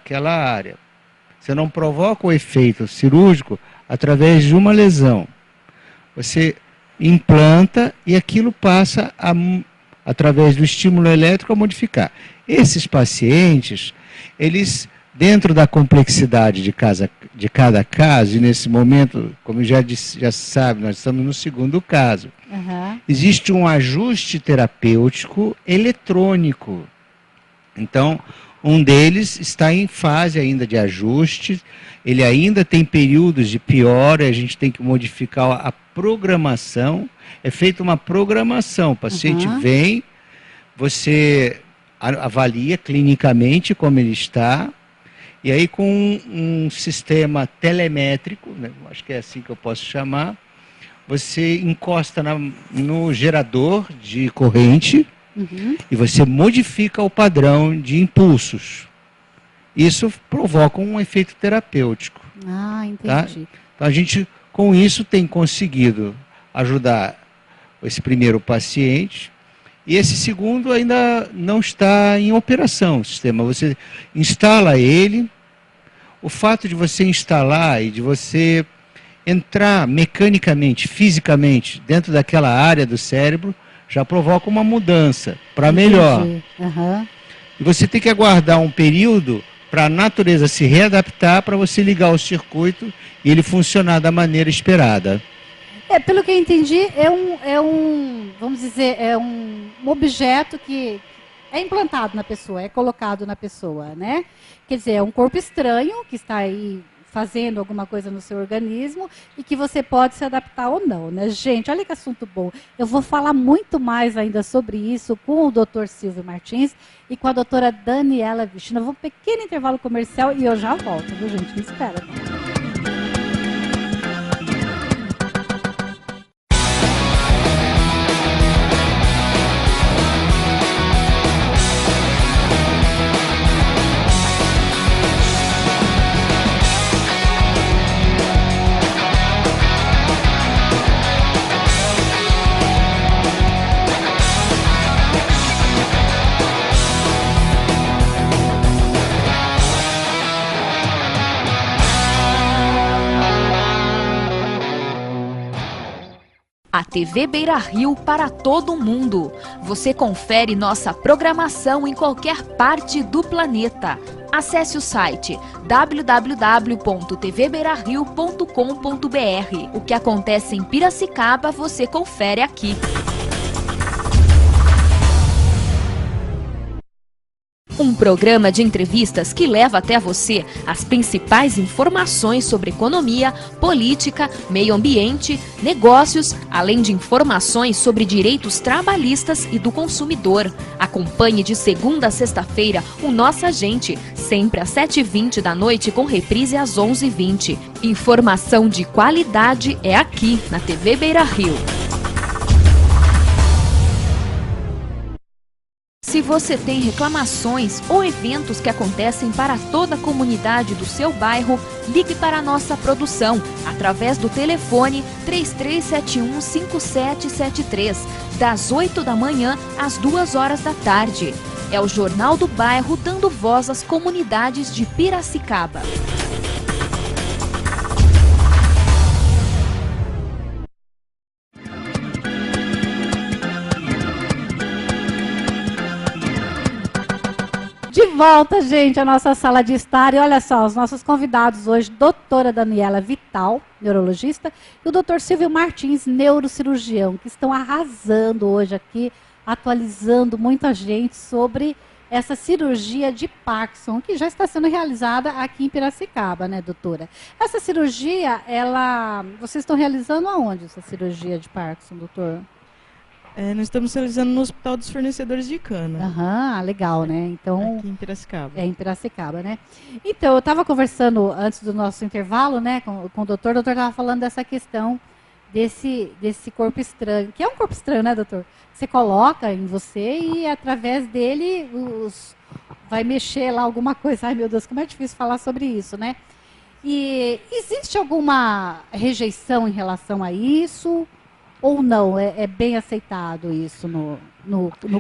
naquela área. Você não provoca o efeito cirúrgico através de uma lesão. Você implanta e aquilo passa, através do estímulo elétrico, a modificar. Esses pacientes, eles, dentro da complexidade de cada caso, e nesse momento, como já sabe, nós estamos no segundo caso, existe um ajuste terapêutico eletrônico. Então, um deles está em fase ainda de ajuste, ele ainda tem períodos de piora, a gente tem que modificar a programação, é feita uma programação, o paciente vem, você avalia clinicamente como ele está, e aí com um sistema telemétrico, né, acho que é assim que eu posso chamar, você encosta no gerador de corrente, e você modifica o padrão de impulsos. Isso provoca um efeito terapêutico. Ah, entendi. Tá? Então a gente, com isso, tem conseguido ajudar esse primeiro paciente, e esse segundo ainda não está em operação, o sistema. Você instala ele, o fato de você instalar e de você entrar mecanicamente, fisicamente, dentro daquela área do cérebro, já provoca uma mudança para melhor. E você tem que aguardar um período para a natureza se readaptar, para você ligar o circuito e ele funcionar da maneira esperada. Pelo que eu entendi, vamos dizer, é um objeto que é implantado na pessoa, é colocado na pessoa, né? Quer dizer, é um corpo estranho que está aí fazendo alguma coisa no seu organismo e que você pode se adaptar ou não, né? Gente, olha que assunto bom. Eu vou falar muito mais ainda sobre isso com o Dr. Silvio Martins e com a doutora Daniela Vicina. Eu vou um pequeno intervalo comercial e eu já volto, viu, gente? Me espera. A TV Beira Rio para todo mundo. Você confere nossa programação em qualquer parte do planeta. Acesse o site www.tvbeirario.com.br. O que acontece em Piracicaba, você confere aqui. Um programa de entrevistas que leva até você as principais informações sobre economia, política, meio ambiente, negócios, além de informações sobre direitos trabalhistas e do consumidor. Acompanhe de segunda a sexta-feira o Nossa Gente, sempre às 7h20 da noite com reprise às 11h20. Informação de qualidade é aqui na TV Beira Rio. Se você tem reclamações ou eventos que acontecem para toda a comunidade do seu bairro, ligue para a nossa produção através do telefone 3371-5773, das 8 da manhã às 2 horas da tarde. É o Jornal do Bairro dando voz às comunidades de Piracicaba. De volta, gente, à nossa sala de estar. E olha só, os nossos convidados hoje, doutora Daniela Vital, neurologista, e o doutor Silvio Martins, neurocirurgião, que estão arrasando hoje aqui, atualizando muita gente sobre essa cirurgia de Parkinson, que já está sendo realizada aqui em Piracicaba, né, doutora? Essa cirurgia, vocês estão realizando aonde, essa cirurgia de Parkinson, doutor? Nós estamos realizando no Hospital dos Fornecedores de Cana. Legal, né? Então, aqui em Piracicaba. É, em Piracicaba, né? Então, eu estava conversando antes do nosso intervalo, né, com o doutor estava falando dessa questão desse corpo estranho, que é um corpo estranho, né, doutor? Você coloca em você e através dele vai mexer lá alguma coisa. Ai, meu Deus, como é difícil falar sobre isso, né? E existe alguma rejeição em relação a isso? Ou não? É bem aceitado isso no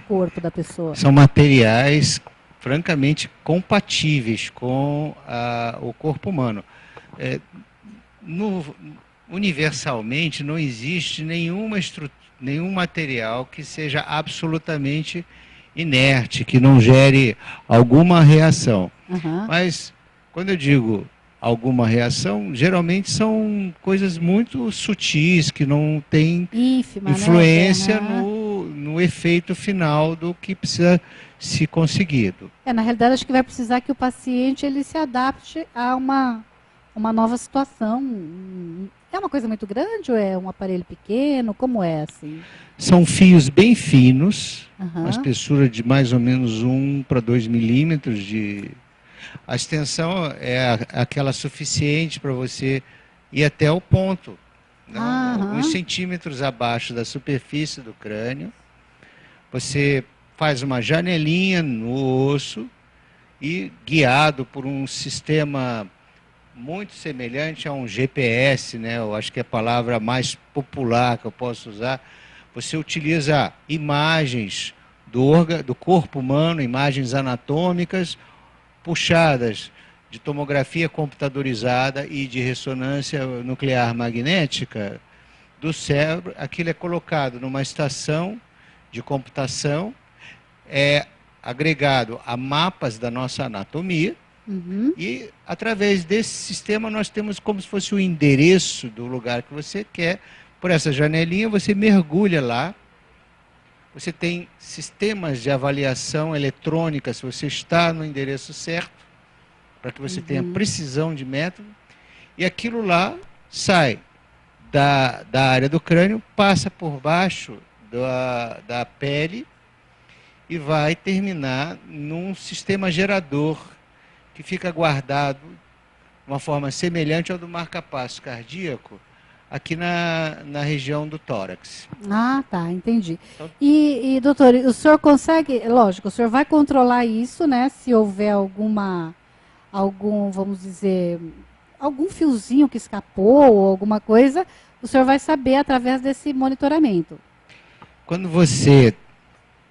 corpo da pessoa? São materiais francamente compatíveis com o corpo humano. Universalmente, não existe nenhum material que seja absolutamente inerte, que não gere alguma reação. Mas, quando eu digo alguma reação, geralmente são coisas muito sutis, que não têm influência, né? no efeito final do que precisa ser conseguido. Na realidade, acho que vai precisar que o paciente ele se adapte a uma nova situação. É uma coisa muito grande ou é um aparelho pequeno? Como é assim? São fios bem finos, uma espessura de mais ou menos 1 para 2 milímetros de... A extensão é aquela suficiente para você ir até o ponto, alguns centímetros abaixo da superfície do crânio. Você faz uma janelinha no osso e, guiado por um sistema muito semelhante a um GPS, né? Eu acho que é a palavra mais popular que eu posso usar. Você utiliza imagens do corpo humano, imagens anatômicas, puxadas de tomografia computadorizada e de ressonância nuclear magnética do cérebro. Aquilo é colocado numa estação de computação, é agregado a mapas da nossa anatomia, e através desse sistema nós temos como se fosse o endereço do lugar que você quer. Por essa janelinha você mergulha lá, você tem sistemas de avaliação eletrônica se você está no endereço certo, para que você tenha precisão de método, e aquilo lá sai da área do crânio, passa por baixo da pele e vai terminar num sistema gerador que fica guardado de uma forma semelhante ao do marca-passo cardíaco, aqui na região do tórax. Tá, entendi. E, doutor, o senhor consegue, lógico, o senhor vai controlar isso, né? Se houver vamos dizer, algum fiozinho que escapou ou alguma coisa, o senhor vai saber através desse monitoramento. Quando você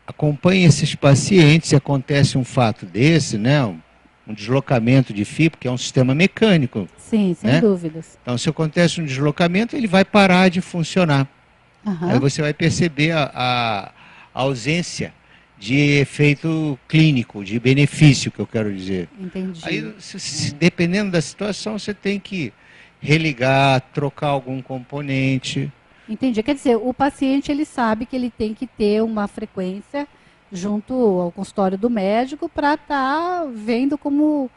acompanha esses pacientes, se acontece um fato desse, né? Um deslocamento de fio, porque é um sistema mecânico. Sim, sem dúvidas. Então, se acontece um deslocamento, ele vai parar de funcionar. Aí você vai perceber a ausência de efeito clínico, de benefício, que eu quero dizer. Entendi. Aí, dependendo da situação, você tem que religar, trocar algum componente. Entendi. Quer dizer, o paciente ele sabe que ele tem que ter uma frequência junto ao consultório do médico para estar vendo como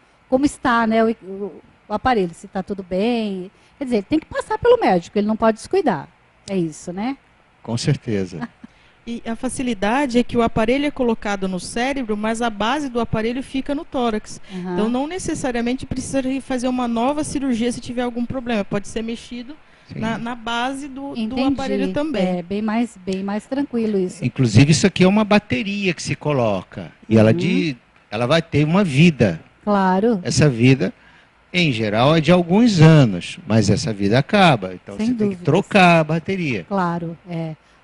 está, né, o aparelho, se está tudo bem. Quer dizer, ele tem que passar pelo médico, ele não pode descuidar. É isso, né? Com certeza. E a facilidade é que o aparelho é colocado no cérebro, mas a base do aparelho fica no tórax. Então, não necessariamente precisa fazer uma nova cirurgia se tiver algum problema. Pode ser mexido na base do aparelho também. É bem mais tranquilo isso. Inclusive, isso aqui é uma bateria que se coloca. E ela vai ter uma vida. Claro. Essa vida, em geral, é de alguns anos. Mas essa vida acaba. Então, você tem que trocar a bateria. Claro,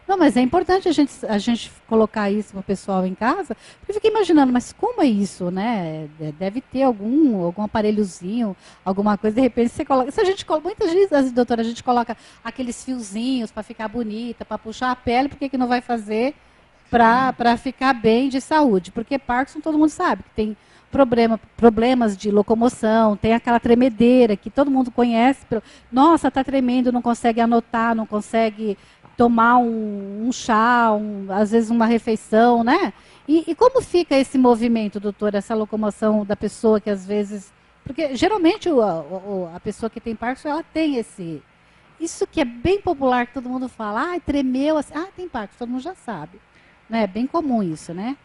Não, mas é importante a gente colocar isso para o pessoal em casa, porque eu fiquei imaginando, mas como é isso, né? Deve ter algum aparelhozinho, alguma coisa, de repente você coloca. Se a gente coloca, muitas vezes, doutora, a gente coloca aqueles fiozinhos para ficar bonita, para puxar a pele, por que não vai fazer para ficar bem de saúde? Porque Parkinson todo mundo sabe que tem problemas de locomoção, tem aquela tremedeira que todo mundo conhece. Nossa, está tremendo, não consegue anotar, não consegue tomar um chá, às vezes uma refeição, né? E como fica esse movimento, doutor, essa locomoção da pessoa que às vezes... Porque geralmente a pessoa que tem Parkinson, ela tem isso que é bem popular, que todo mundo fala, tremeu, assim, tem Parkinson, todo mundo já sabe. Né? É bem comum isso, né?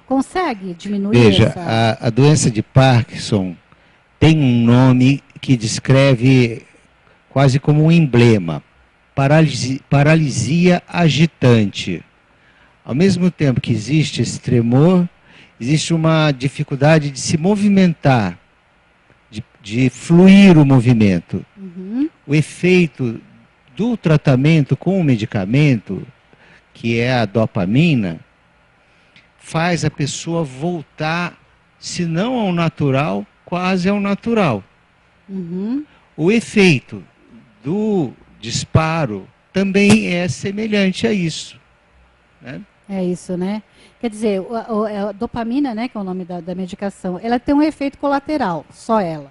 Consegue diminuir Veja, a doença de Parkinson tem um nome que descreve quase como um emblema. Paralisia agitante. Ao mesmo tempo que existe esse tremor, existe uma dificuldade de se movimentar, de fluir o movimento. O efeito do tratamento com o medicamento, que é a dopamina, faz a pessoa voltar se não ao natural, quase ao natural. Uhum. O efeito do disparo também é semelhante a isso, né? É isso, né? Quer dizer, a dopamina, né, que é o nome da medicação, ela tem um efeito colateral, só ela.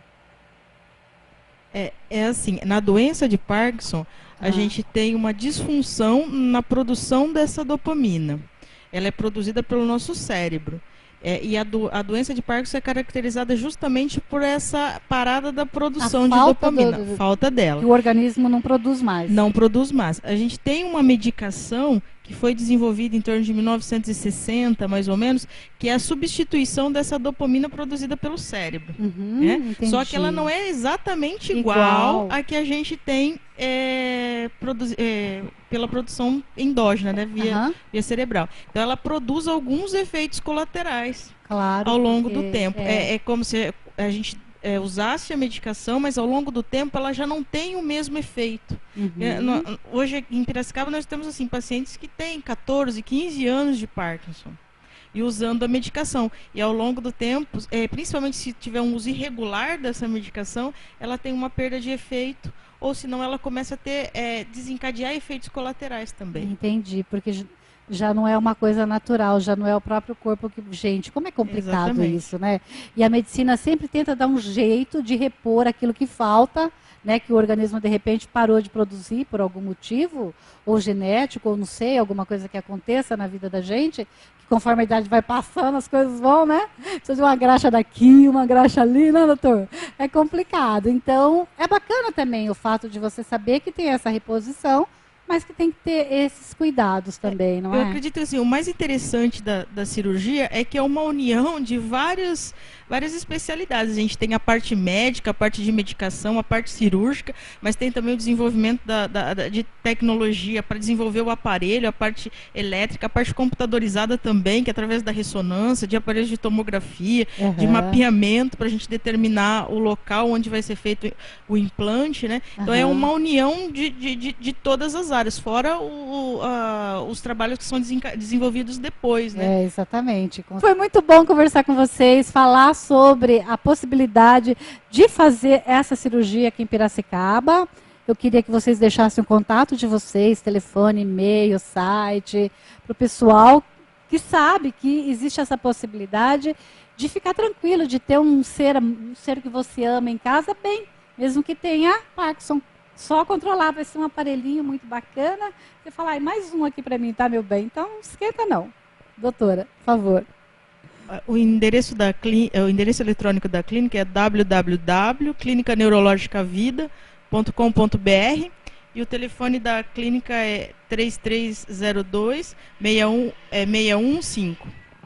É assim, na doença de Parkinson, a gente tem uma disfunção na produção dessa dopamina. Ela é produzida pelo nosso cérebro. E a doença de Parkinson é caracterizada justamente por essa parada da produção de dopamina, falta dela. Que o organismo não produz mais. Não produz mais. A gente tem uma medicação que foi desenvolvida em torno de 1960, mais ou menos, que é a substituição dessa dopamina produzida pelo cérebro. Né? Só que ela não é exatamente igual a que a gente tem pela produção endógena, né? Via cerebral. Então ela produz alguns efeitos colaterais ao longo do tempo. É como se a gente usasse a medicação, mas ao longo do tempo ela já não tem o mesmo efeito. Hoje em Piracicaba nós temos assim, pacientes que têm 14, 15 anos de Parkinson e usando a medicação. E ao longo do tempo, principalmente se tiver um uso irregular dessa medicação, ela tem uma perda de efeito, ou senão ela começa a ter, desencadear efeitos colaterais também. Entendi, porque já não é uma coisa natural, já não é o próprio corpo que... Gente, como é complicado isso, né? E a medicina sempre tenta dar um jeito de repor aquilo que falta, né? Que o organismo, de repente, parou de produzir por algum motivo, ou genético, ou não sei, alguma coisa que aconteça na vida da gente, que conforme a idade vai passando, as coisas vão, né? Precisa de uma graxa daqui, uma graxa ali, né, doutor? É complicado. Então, é bacana também o fato de você saber que tem essa reposição, mas que tem que ter esses cuidados também, não é? Eu acredito que assim, o mais interessante da cirurgia é que é uma união de várias especialidades. A gente tem a parte médica, a parte de medicação, a parte cirúrgica, mas tem também o desenvolvimento de tecnologia para desenvolver o aparelho, a parte elétrica, a parte computadorizada também, que é através da ressonância, de aparelhos de tomografia, de mapeamento, para a gente determinar o local onde vai ser feito o implante, né? Então é uma união de todas as áreas, fora os trabalhos que são desenvolvidos depois, né? Exatamente. Foi muito bom conversar com vocês, falar sobre a possibilidade de fazer essa cirurgia aqui em Piracicaba. Eu queria que vocês deixassem o contato de vocês, telefone, e-mail, site, para o pessoal que sabe que existe essa possibilidade de ficar tranquilo, de ter um ser que você ama em casa bem, mesmo que tenha Parkinson. Só controlar, vai ser um aparelhinho muito bacana. Você fala, mais um aqui para mim, tá, meu bem? Então, não esquenta não. Doutora, por favor. O endereço eletrônico da clínica é www.clinicaneurologicavida.com.br e o telefone da clínica é 3302-615.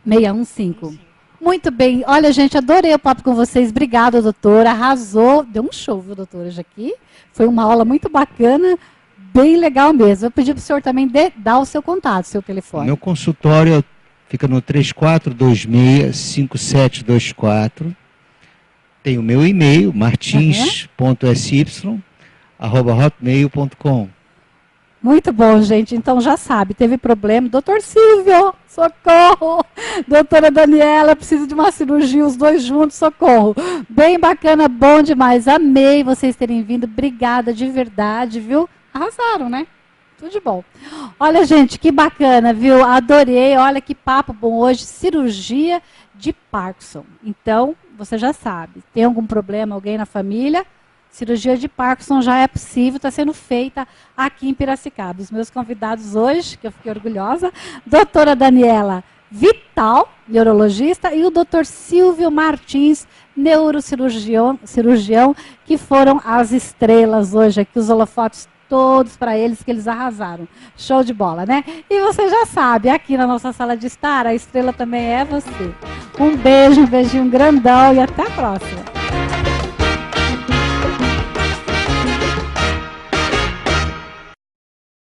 615. Muito bem. Olha, gente, adorei o papo com vocês. Obrigada, doutora. Arrasou. Deu um show, viu, doutora, hoje aqui. Foi uma aula muito bacana, bem legal mesmo. Eu pedi para o senhor também dar o seu contato, seu telefone. Meu consultório fica no 3426-5724. Tem o meu e-mail, martins.sy@hotmail.com. Muito bom, gente. Então já sabe, teve problema. Doutor Silvio, socorro. Doutora Daniela, preciso de uma cirurgia, os dois juntos, socorro. Bem bacana, bom demais. Amei vocês terem vindo. Obrigada de verdade, viu? Arrasaram, né? Tudo de bom. Olha, gente, que bacana, viu? Adorei. Olha que papo bom hoje. Cirurgia de Parkinson. Então, você já sabe. Tem algum problema, alguém na família? Cirurgia de Parkinson já é possível, está sendo feita aqui em Piracicaba. Os meus convidados hoje, que eu fiquei orgulhosa, doutora Daniela Vital, neurologista, e o doutor Silvio Martins, neurocirurgião, que foram as estrelas hoje aqui, os holofotes todos para eles, que eles arrasaram. Show de bola, né? E você já sabe, aqui na nossa sala de estar, a estrela também é você. Um beijo, um beijinho grandão e até a próxima.